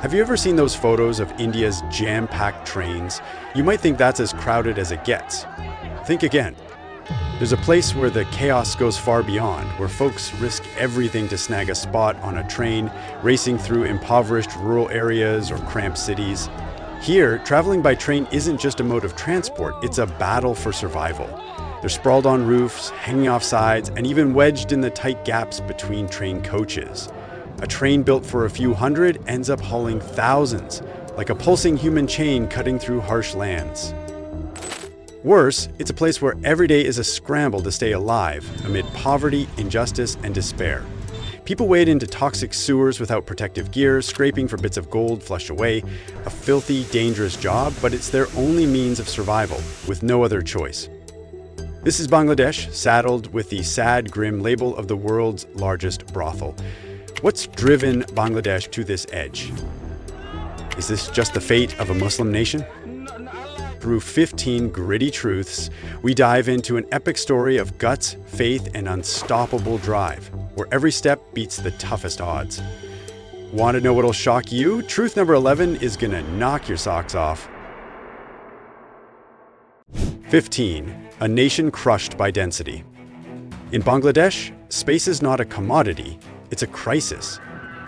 Have you ever seen those photos of India's jam-packed trains? You might think that's as crowded as it gets. Think again. There's a place where the chaos goes far beyond, where folks risk everything to snag a spot on a train, racing through impoverished rural areas or cramped cities. Here, traveling by train isn't just a mode of transport, it's a battle for survival. They're sprawled on roofs, hanging off sides, and even wedged in the tight gaps between train coaches. A train built for a few hundred ends up hauling thousands, like a pulsing human chain cutting through harsh lands. Worse, it's a place where every day is a scramble to stay alive amid poverty, injustice, and despair. People wade into toxic sewers without protective gear, scraping for bits of gold flushed away. A filthy, dangerous job, but it's their only means of survival, with no other choice. This is Bangladesh, saddled with the sad, grim label of the world's largest brothel. What's driven Bangladesh to this edge? Is this just the fate of a Muslim nation? Through 15 gritty truths, we dive into an epic story of guts, faith, and unstoppable drive, where every step beats the toughest odds. Want to know what'll shock you? Truth number 11 is gonna knock your socks off. 15. A nation crushed by density. In Bangladesh, space is not a commodity, it's a crisis.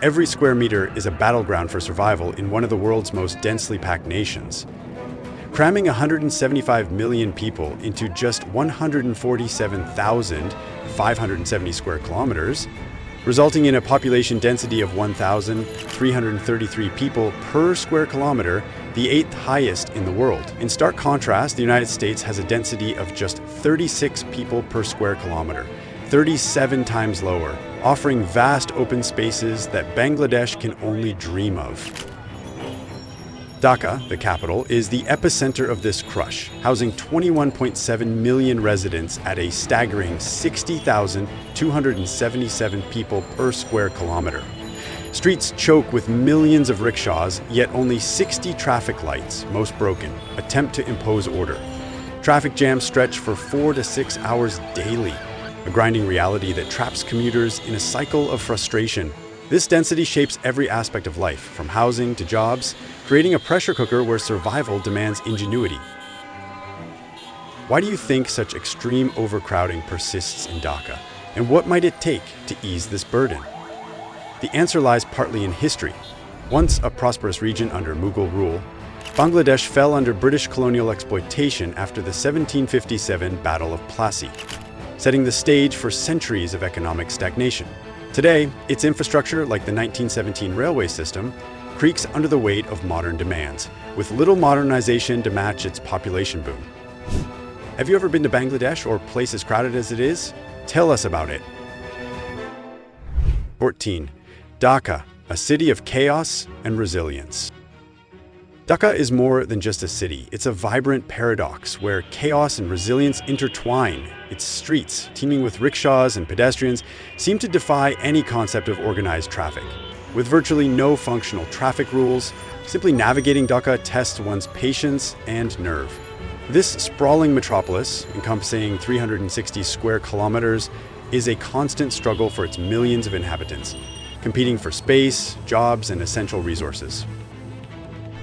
Every square meter is a battleground for survival in one of the world's most densely packed nations. Cramming 175 million people into just 147,570 square kilometers, resulting in a population density of 1,333 people per square kilometer, the 8th highest in the world. In stark contrast, the United States has a density of just 36 people per square kilometer, 37 times lower, offering vast open spaces that Bangladesh can only dream of. Dhaka, the capital, is the epicenter of this crush, housing 21.7 million residents at a staggering 60,277 people per square kilometer. Streets choke with millions of rickshaws, yet only 60 traffic lights, most broken, attempt to impose order. Traffic jams stretch for 4 to 6 hours daily, a grinding reality that traps commuters in a cycle of frustration. This density shapes every aspect of life, from housing to jobs, creating a pressure cooker where survival demands ingenuity. Why do you think such extreme overcrowding persists in Dhaka? And what might it take to ease this burden? The answer lies partly in history. Once a prosperous region under Mughal rule, Bangladesh fell under British colonial exploitation after the 1757 Battle of Plassey, setting the stage for centuries of economic stagnation. Today, its infrastructure, like the 1917 railway system, creaks under the weight of modern demands, with little modernization to match its population boom. Have you ever been to Bangladesh or places as crowded as it is? Tell us about it. 14. Dhaka, a city of chaos and resilience. Dhaka is more than just a city. It's a vibrant paradox where chaos and resilience intertwine. Its streets, teeming with rickshaws and pedestrians, seem to defy any concept of organized traffic. With virtually no functional traffic rules, simply navigating Dhaka tests one's patience and nerve. This sprawling metropolis, encompassing 360 square kilometers, is a constant struggle for its millions of inhabitants, competing for space, jobs, and essential resources.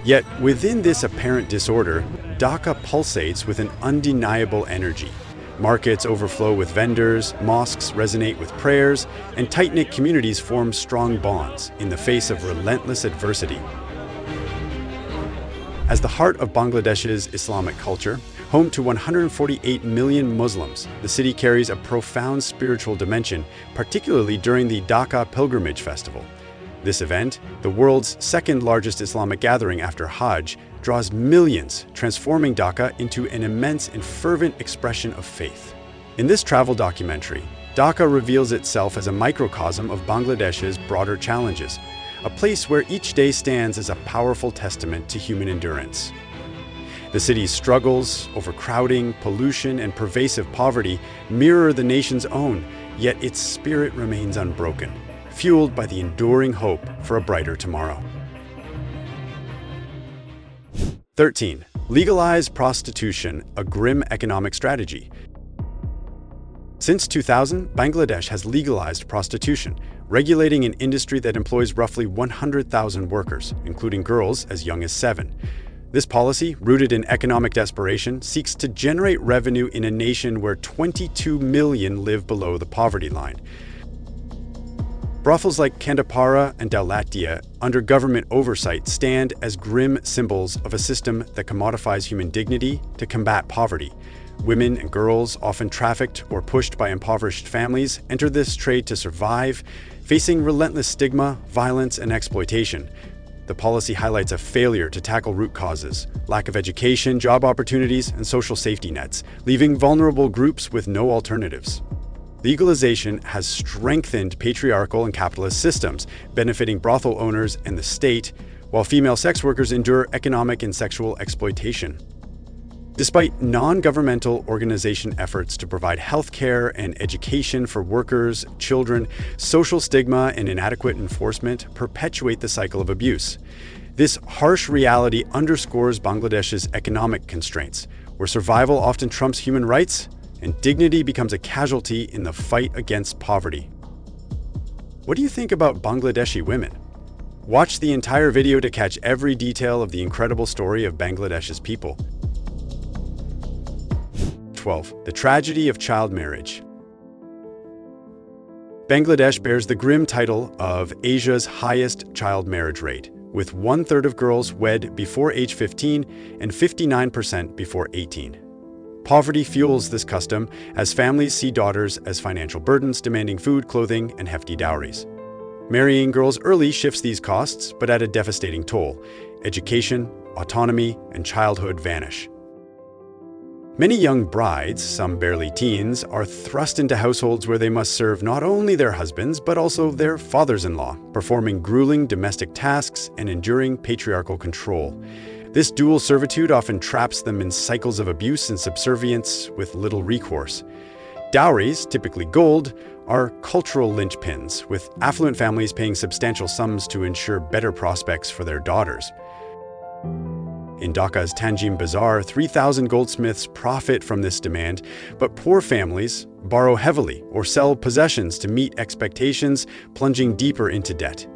Yet, within this apparent disorder, Dhaka pulsates with an undeniable energy. Markets overflow with vendors, mosques resonate with prayers, and tight-knit communities form strong bonds in the face of relentless adversity. As the heart of Bangladesh's Islamic culture, home to 148 million Muslims, the city carries a profound spiritual dimension, particularly during the Dhaka Pilgrimage Festival. This event, the world's second largest Islamic gathering after Hajj, draws millions, transforming Dhaka into an immense and fervent expression of faith. In this travel documentary, Dhaka reveals itself as a microcosm of Bangladesh's broader challenges, a place where each day stands as a powerful testament to human endurance. The city's struggles, overcrowding, pollution, and pervasive poverty mirror the nation's own, yet its spirit remains unbroken, fueled by the enduring hope for a brighter tomorrow. 13. Legalized prostitution, a grim economic strategy. Since 2000, Bangladesh has legalized prostitution, regulating an industry that employs roughly 100,000 workers, including girls as young as 7. This policy, rooted in economic desperation, seeks to generate revenue in a nation where 22 million live below the poverty line. Brothels like Kandapara and Daulatia, under government oversight, stand as grim symbols of a system that commodifies human dignity to combat poverty. Women and girls, often trafficked or pushed by impoverished families, enter this trade to survive, facing relentless stigma, violence, and exploitation. The policy highlights a failure to tackle root causes, lack of education, job opportunities, and social safety nets, leaving vulnerable groups with no alternatives. Legalization has strengthened patriarchal and capitalist systems, benefiting brothel owners and the state, while female sex workers endure economic and sexual exploitation. Despite non-governmental organization efforts to provide health care and education for workers, children, social stigma and inadequate enforcement perpetuate the cycle of abuse. This harsh reality underscores Bangladesh's economic constraints, where survival often trumps human rights and dignity becomes a casualty in the fight against poverty. What do you think about Bangladeshi women? Watch the entire video to catch every detail of the incredible story of Bangladesh's people. 12. The tragedy of child marriage. Bangladesh bears the grim title of Asia's highest child marriage rate, with 1/3 of girls wed before age 15 and 59% before 18. Poverty fuels this custom as families see daughters as financial burdens demanding food, clothing, and hefty dowries. Marrying girls early shifts these costs, but at a devastating toll. Education, autonomy, and childhood vanish. Many young brides, some barely teens, are thrust into households where they must serve not only their husbands, but also their fathers-in-law, performing grueling domestic tasks and enduring patriarchal control. This dual servitude often traps them in cycles of abuse and subservience with little recourse. Dowries, typically gold, are cultural linchpins, with affluent families paying substantial sums to ensure better prospects for their daughters. In Dhaka's Tanjim Bazaar, 3,000 goldsmiths profit from this demand, but poor families borrow heavily or sell possessions to meet expectations, plunging deeper into debt.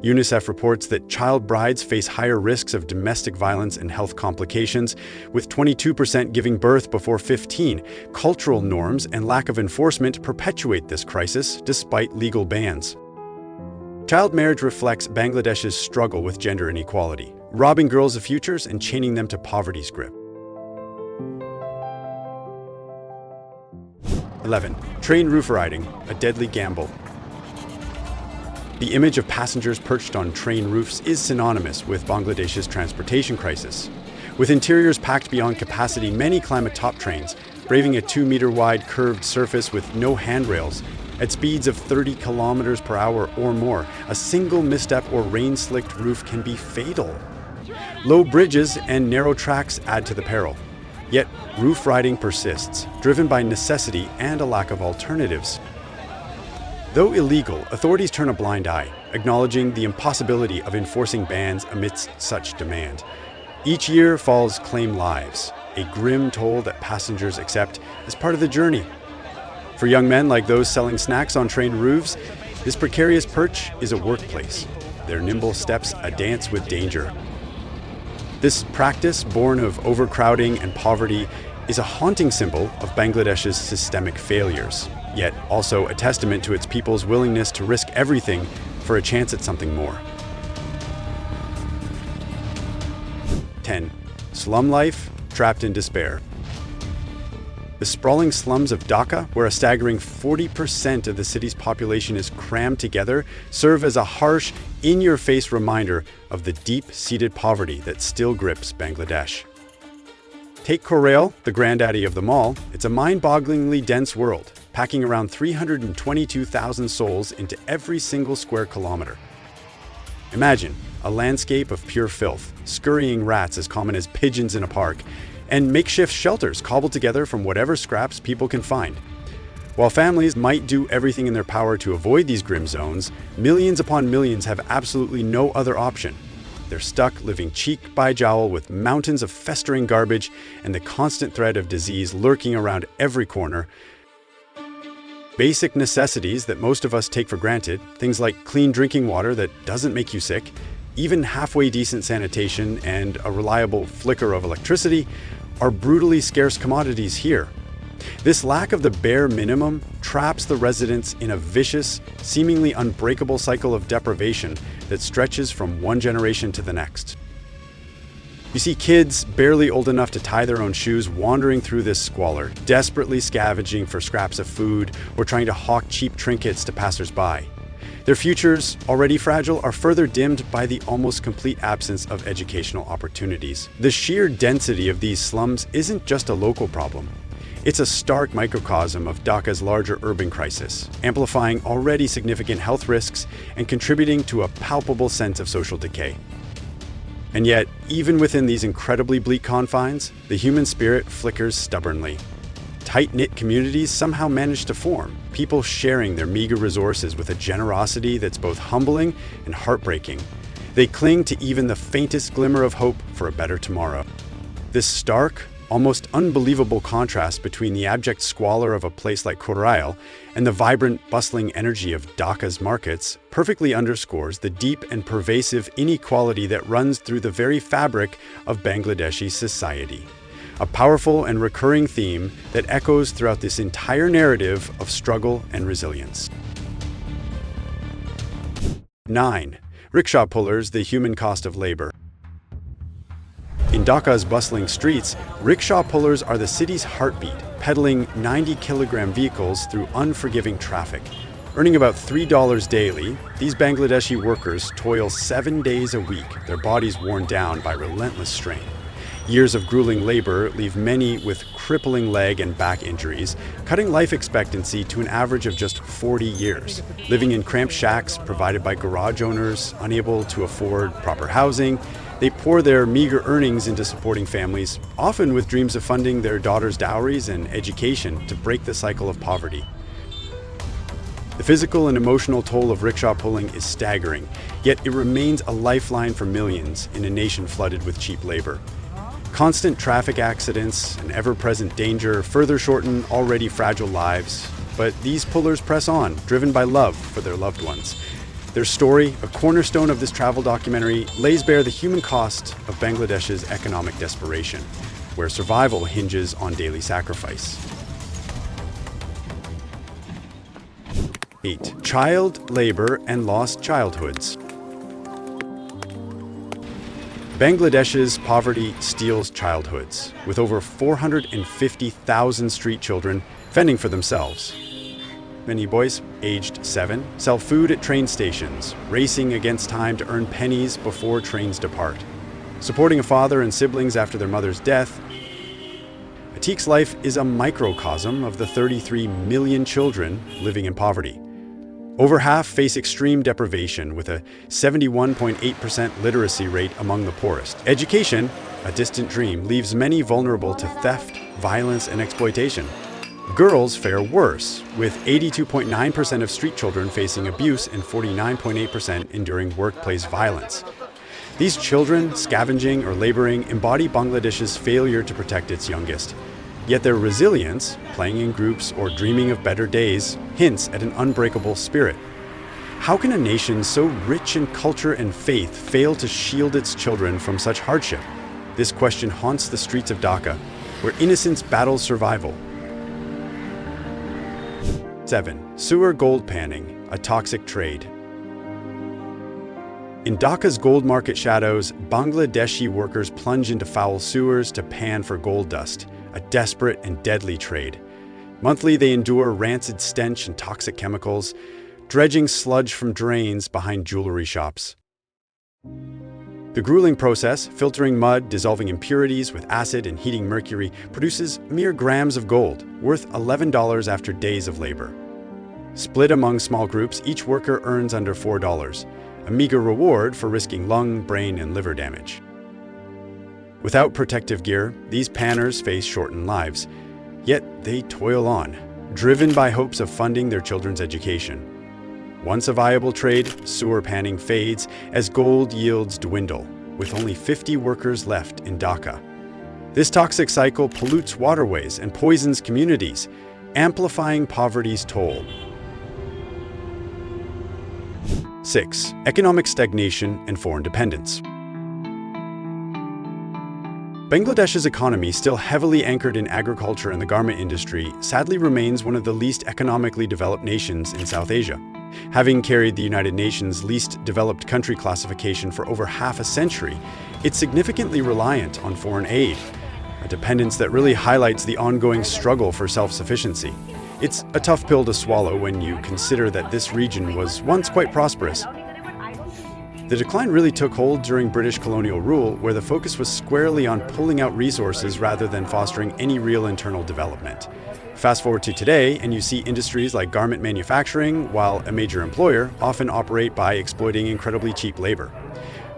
UNICEF reports that child brides face higher risks of domestic violence and health complications, with 22% giving birth before 15. Cultural norms and lack of enforcement perpetuate this crisis despite legal bans. Child marriage reflects Bangladesh's struggle with gender inequality, robbing girls of futures and chaining them to poverty's grip. 11. Train roof riding, a deadly gamble. The image of passengers perched on train roofs is synonymous with Bangladesh's transportation crisis. With interiors packed beyond capacity, many climb atop trains, braving a 2-meter-wide curved surface with no handrails. At speeds of 30 kilometers per hour or more, a single misstep or rain-slicked roof can be fatal. Low bridges and narrow tracks add to the peril. Yet, roof riding persists, driven by necessity and a lack of alternatives. Though illegal, authorities turn a blind eye, acknowledging the impossibility of enforcing bans amidst such demand. Each year, falls claim lives, a grim toll that passengers accept as part of the journey. For young men like those selling snacks on train roofs, this precarious perch is a workplace, their nimble steps a dance with danger. This practice, born of overcrowding and poverty, is a haunting symbol of Bangladesh's systemic failures, yet also a testament to its people's willingness to risk everything for a chance at something more. 10. Slum life, trapped in despair. The sprawling slums of Dhaka, where a staggering 40% of the city's population is crammed together, serve as a harsh, in-your-face reminder of the deep-seated poverty that still grips Bangladesh. Take Korail, the granddaddy of them all. It's a mind-bogglingly dense world, packing around 322,000 souls into every single square kilometer. Imagine a landscape of pure filth, scurrying rats as common as pigeons in a park, and makeshift shelters cobbled together from whatever scraps people can find. While families might do everything in their power to avoid these grim zones, millions upon millions have absolutely no other option. They're stuck living cheek by jowl with mountains of festering garbage and the constant threat of disease lurking around every corner. Basic necessities that most of us take for granted, things like clean drinking water that doesn't make you sick, even halfway decent sanitation and a reliable flicker of electricity, are brutally scarce commodities here. This lack of the bare minimum traps the residents in a vicious, seemingly unbreakable cycle of deprivation that stretches from one generation to the next. You see kids barely old enough to tie their own shoes wandering through this squalor, desperately scavenging for scraps of food or trying to hawk cheap trinkets to passers-by. Their futures, already fragile, are further dimmed by the almost complete absence of educational opportunities. The sheer density of these slums isn't just a local problem. It's a stark microcosm of Dhaka's larger urban crisis, amplifying already significant health risks and contributing to a palpable sense of social decay. And yet, even within these incredibly bleak confines, the human spirit flickers stubbornly. Tight-knit communities somehow manage to form, people sharing their meager resources with a generosity that's both humbling and heartbreaking. They cling to even the faintest glimmer of hope for a better tomorrow. This stark, almost unbelievable contrast between the abject squalor of a place like Korail and the vibrant, bustling energy of Dhaka's markets perfectly underscores the deep and pervasive inequality that runs through the very fabric of Bangladeshi society. A powerful and recurring theme that echoes throughout this entire narrative of struggle and resilience. 9. Rickshaw pullers, the human cost of labor. In Dhaka's bustling streets, rickshaw pullers are the city's heartbeat, pedaling 90-kilogram vehicles through unforgiving traffic. Earning about $3 daily, these Bangladeshi workers toil 7 days a week, their bodies worn down by relentless strain. Years of grueling labor leave many with crippling leg and back injuries, cutting life expectancy to an average of just 40 years. Living in cramped shacks provided by garage owners, unable to afford proper housing, they pour their meager earnings into supporting families, often with dreams of funding their daughters' dowries and education to break the cycle of poverty. The physical and emotional toll of rickshaw pulling is staggering, yet it remains a lifeline for millions in a nation flooded with cheap labor. Constant traffic accidents and ever-present danger further shorten already fragile lives, but these pullers press on, driven by love for their loved ones. Their story, a cornerstone of this travel documentary, lays bare the human cost of Bangladesh's economic desperation, where survival hinges on daily sacrifice. 8. Child labor and lost childhoods. Bangladesh's poverty steals childhoods, with over 450,000 street children fending for themselves. Many boys, aged 7, sell food at train stations, racing against time to earn pennies before trains depart. Supporting a father and siblings after their mother's death, Atik's life is a microcosm of the 33 million children living in poverty. Over half face extreme deprivation, with a 71.8% literacy rate among the poorest. Education, a distant dream, leaves many vulnerable to theft, violence, and exploitation. Girls fare worse, with 82.9% of street children facing abuse and 49.8% enduring workplace violence. These children, scavenging or laboring, embody Bangladesh's failure to protect its youngest. Yet their resilience, playing in groups or dreaming of better days, hints at an unbreakable spirit. How can a nation so rich in culture and faith fail to shield its children from such hardship? This question haunts the streets of Dhaka, where innocence battles survival. 7. Sewer gold panning, a toxic trade. In Dhaka's gold market shadows, Bangladeshi workers plunge into foul sewers to pan for gold dust, a desperate and deadly trade. Monthly, they endure rancid stench and toxic chemicals, dredging sludge from drains behind jewelry shops. The grueling process, filtering mud, dissolving impurities with acid and heating mercury, produces mere grams of gold, worth $11 after days of labor. Split among small groups, each worker earns under $4, a meager reward for risking lung, brain, and liver damage. Without protective gear, these panners face shortened lives, yet they toil on, driven by hopes of funding their children's education. Once a viable trade, sewer panning fades as gold yields dwindle, with only 50 workers left in Dhaka. This toxic cycle pollutes waterways and poisons communities, amplifying poverty's toll. 6. Economic stagnation and foreign dependence. Bangladesh's economy, still heavily anchored in agriculture and the garment industry, sadly remains one of the least economically developed nations in South Asia. Having carried the United Nations least developed country classification for over half a century, it's significantly reliant on foreign aid, a dependence that really highlights the ongoing struggle for self-sufficiency. It's a tough pill to swallow when you consider that this region was once quite prosperous. The decline really took hold during British colonial rule, where the focus was squarely on pulling out resources rather than fostering any real internal development. Fast forward to today, and you see industries like garment manufacturing, while a major employer, often operate by exploiting incredibly cheap labor.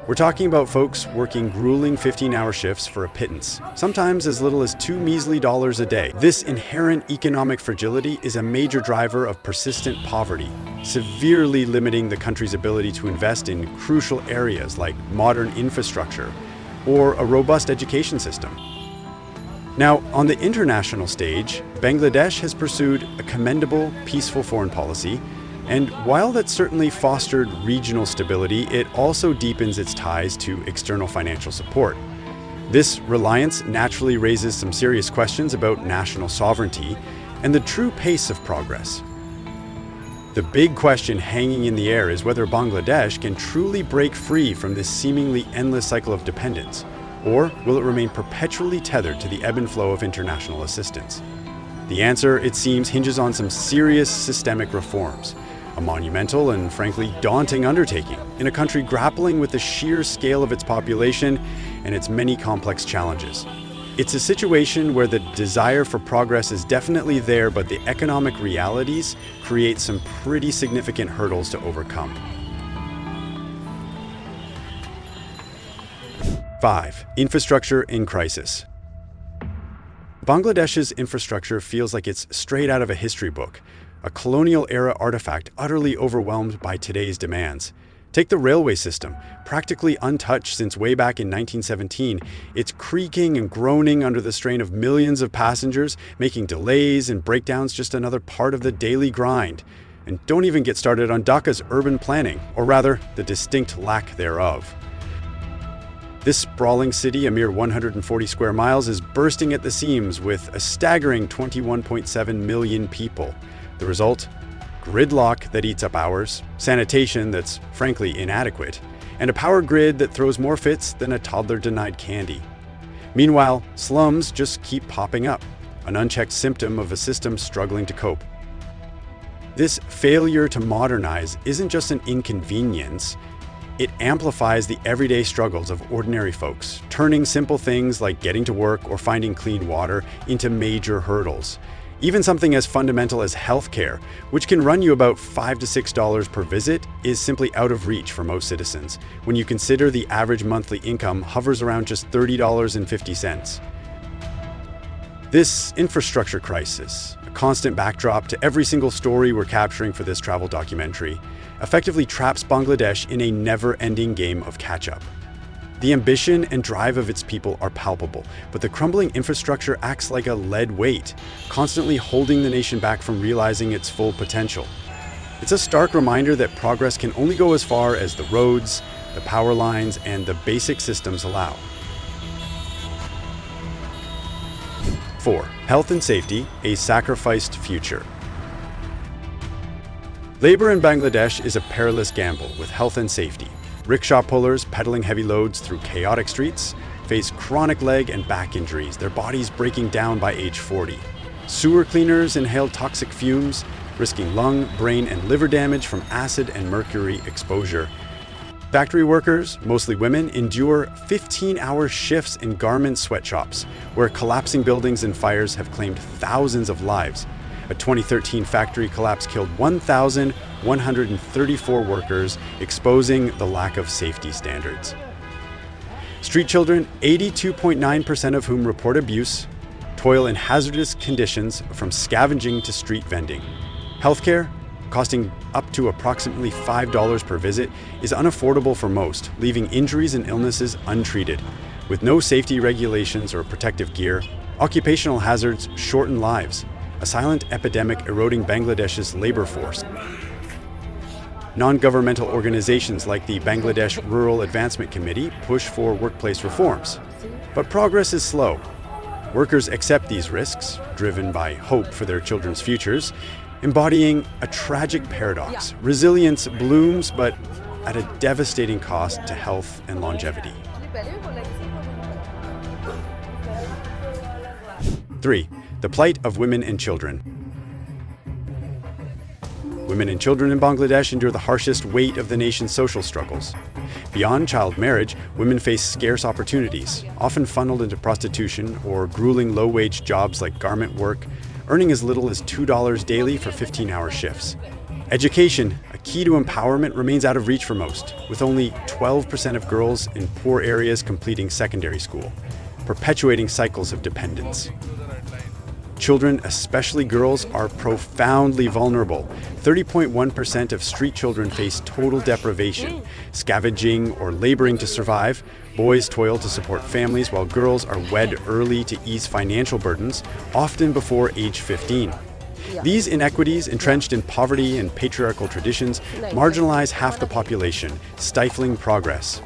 We're talking about folks working grueling 15-hour shifts for a pittance, sometimes as little as $2 measly a day. This inherent economic fragility is a major driver of persistent poverty, severely limiting the country's ability to invest in crucial areas like modern infrastructure or a robust education system. Now, on the international stage, Bangladesh has pursued a commendable, peaceful foreign policy, and while that certainly fostered regional stability, it also deepens its ties to external financial support. This reliance naturally raises some serious questions about national sovereignty and the true pace of progress. The big question hanging in the air is whether Bangladesh can truly break free from this seemingly endless cycle of dependence, or will it remain perpetually tethered to the ebb and flow of international assistance? The answer, it seems, hinges on some serious systemic reforms, a monumental and frankly daunting undertaking in a country grappling with the sheer scale of its population and its many complex challenges. It's a situation where the desire for progress is definitely there, but the economic realities create some pretty significant hurdles to overcome. 5. Infrastructure in crisis. Bangladesh's infrastructure feels like it's straight out of a history book, a colonial-era artifact utterly overwhelmed by today's demands. Take the railway system, practically untouched since way back in 1917. It's creaking and groaning under the strain of millions of passengers, making delays and breakdowns just another part of the daily grind. And don't even get started on Dhaka's urban planning, or rather, the distinct lack thereof. This sprawling city, a mere 140 square miles, is bursting at the seams with a staggering 21.7 million people. The result? Gridlock that eats up hours, sanitation that's frankly inadequate, and a power grid that throws more fits than a toddler denied candy. Meanwhile, slums just keep popping up, an unchecked symptom of a system struggling to cope. This failure to modernize isn't just an inconvenience, it amplifies the everyday struggles of ordinary folks, turning simple things like getting to work or finding clean water into major hurdles. Even something as fundamental as healthcare, which can run you about $5 to $6 per visit, is simply out of reach for most citizens, when you consider the average monthly income hovers around just $30.50. This infrastructure crisis, a constant backdrop to every single story we're capturing for this travel documentary, effectively traps Bangladesh in a never-ending game of catch-up. The ambition and drive of its people are palpable, but the crumbling infrastructure acts like a lead weight, constantly holding the nation back from realizing its full potential. It's a stark reminder that progress can only go as far as the roads, the power lines, and the basic systems allow. 4. Health and safety, a sacrificed future. Labor in Bangladesh is a perilous gamble with health and safety. Rickshaw pullers pedaling heavy loads through chaotic streets face chronic leg and back injuries, their bodies breaking down by age 40. Sewer cleaners inhale toxic fumes, risking lung, brain, and liver damage from acid and mercury exposure. Factory workers, mostly women, endure 15-hour shifts in garment sweatshops, where collapsing buildings and fires have claimed thousands of lives. A 2013 factory collapse killed 1,134 workers, exposing the lack of safety standards. Street children, 82.9% of whom report abuse, toil in hazardous conditions from scavenging to street vending. Healthcare, costing up to approximately $5 per visit, is unaffordable for most, leaving injuries and illnesses untreated. With no safety regulations or protective gear, occupational hazards shorten lives. a silent epidemic eroding Bangladesh's labor force. Non-governmental organizations like the Bangladesh Rural Advancement Committee push for workplace reforms. But progress is slow. Workers accept these risks, driven by hope for their children's futures, embodying a tragic paradox. Resilience blooms, but at a devastating cost to health and longevity. 3. The plight of women and children. Women and children in Bangladesh endure the harshest weight of the nation's social struggles. Beyond child marriage, women face scarce opportunities, often funneled into prostitution or grueling low-wage jobs like garment work, earning as little as $2 daily for 15-hour shifts. Education, a key to empowerment, remains out of reach for most, with only 12% of girls in poor areas completing secondary school, perpetuating cycles of dependence. Children, especially girls, are profoundly vulnerable. 30.1% of street children face total deprivation, scavenging or laboring to survive. Boys toil to support families while girls are wed early to ease financial burdens, often before age 15. These inequities, entrenched in poverty and patriarchal traditions, marginalize half the population, stifling progress.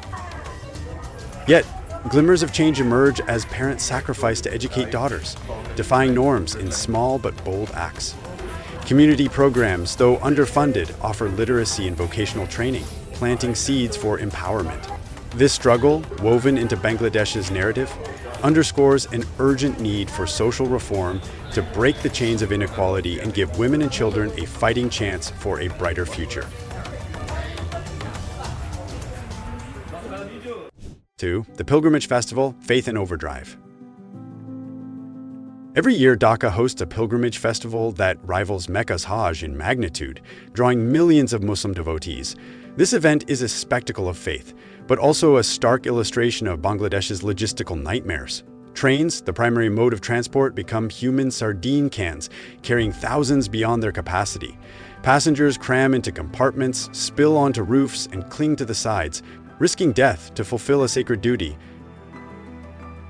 Yet, glimmers of change emerge as parents sacrifice to educate daughters, defying norms in small but bold acts. Community programs, though underfunded, offer literacy and vocational training, planting seeds for empowerment. This struggle, woven into Bangladesh's narrative, underscores an urgent need for social reform to break the chains of inequality and give women and children a fighting chance for a brighter future. 2. The Pilgrimage Festival, Faith in Overdrive. Every year, Dhaka hosts a pilgrimage festival that rivals Mecca's Hajj in magnitude, drawing millions of Muslim devotees. This event is a spectacle of faith, but also a stark illustration of Bangladesh's logistical nightmares. Trains, the primary mode of transport, become human sardine cans, carrying thousands beyond their capacity. Passengers cram into compartments, spill onto roofs, and cling to the sides, risking death to fulfill a sacred duty.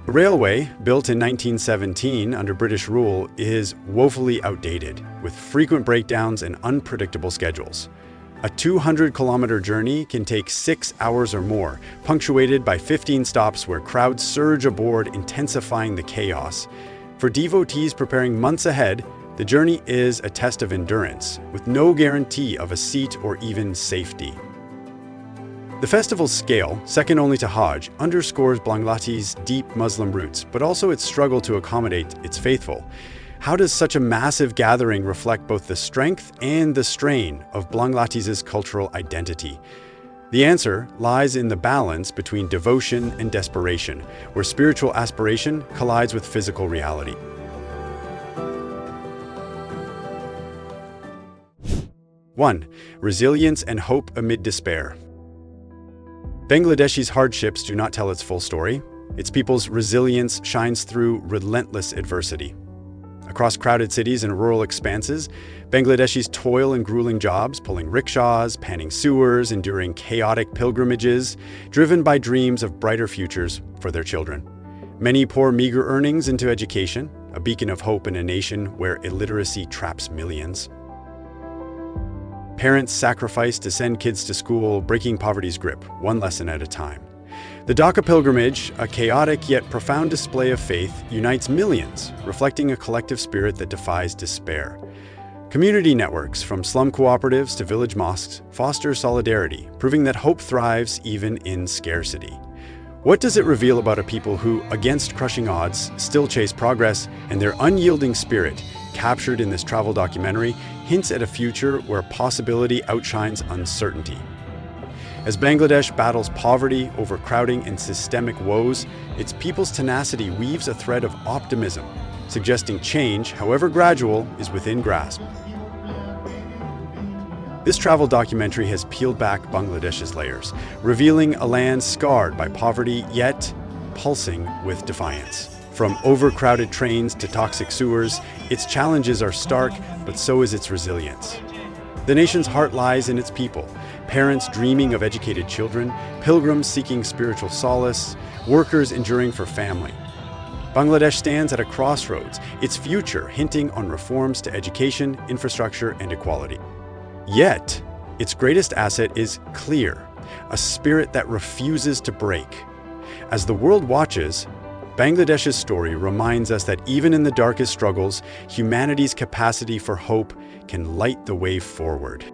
The railway, built in 1917 under British rule, is woefully outdated, with frequent breakdowns and unpredictable schedules. A 200-kilometer journey can take 6 hours or more, punctuated by 15 stops where crowds surge aboard, intensifying the chaos. For devotees preparing months ahead, the journey is a test of endurance, with no guarantee of a seat or even safety. The festival's scale, second only to Hajj, underscores Bangladesh's deep Muslim roots, but also its struggle to accommodate its faithful. How does such a massive gathering reflect both the strength and the strain of Bangladesh's cultural identity? The answer lies in the balance between devotion and desperation, where spiritual aspiration collides with physical reality. 1. Resilience and hope amid despair. Bangladesh's hardships do not tell its full story. Its people's resilience shines through relentless adversity. Across crowded cities and rural expanses, Bangladeshis toil in grueling jobs, pulling rickshaws, panning sewers, enduring chaotic pilgrimages, driven by dreams of brighter futures for their children. Many pour meager earnings into education, a beacon of hope in a nation where illiteracy traps millions. Parents sacrifice to send kids to school, breaking poverty's grip, one lesson at a time. The Dhaka pilgrimage, a chaotic yet profound display of faith, unites millions, reflecting a collective spirit that defies despair. Community networks, from slum cooperatives to village mosques, foster solidarity, proving that hope thrives even in scarcity. What does it reveal about a people who, against crushing odds, still chase progress, and their unyielding spirit, captured in this travel documentary, hints at a future where possibility outshines uncertainty? As Bangladesh battles poverty, overcrowding, and systemic woes, its people's tenacity weaves a thread of optimism, suggesting change, however gradual, is within grasp. This travel documentary has peeled back Bangladesh's layers, revealing a land scarred by poverty, yet pulsing with defiance. From overcrowded trains to toxic sewers, its challenges are stark, but so is its resilience. The nation's heart lies in its people, parents dreaming of educated children, pilgrims seeking spiritual solace, workers enduring for family. Bangladesh stands at a crossroads, its future hinting on reforms to education, infrastructure, and equality. Yet, its greatest asset is clear, a spirit that refuses to break. As the world watches, Bangladesh's story reminds us that even in the darkest struggles, humanity's capacity for hope can light the way forward.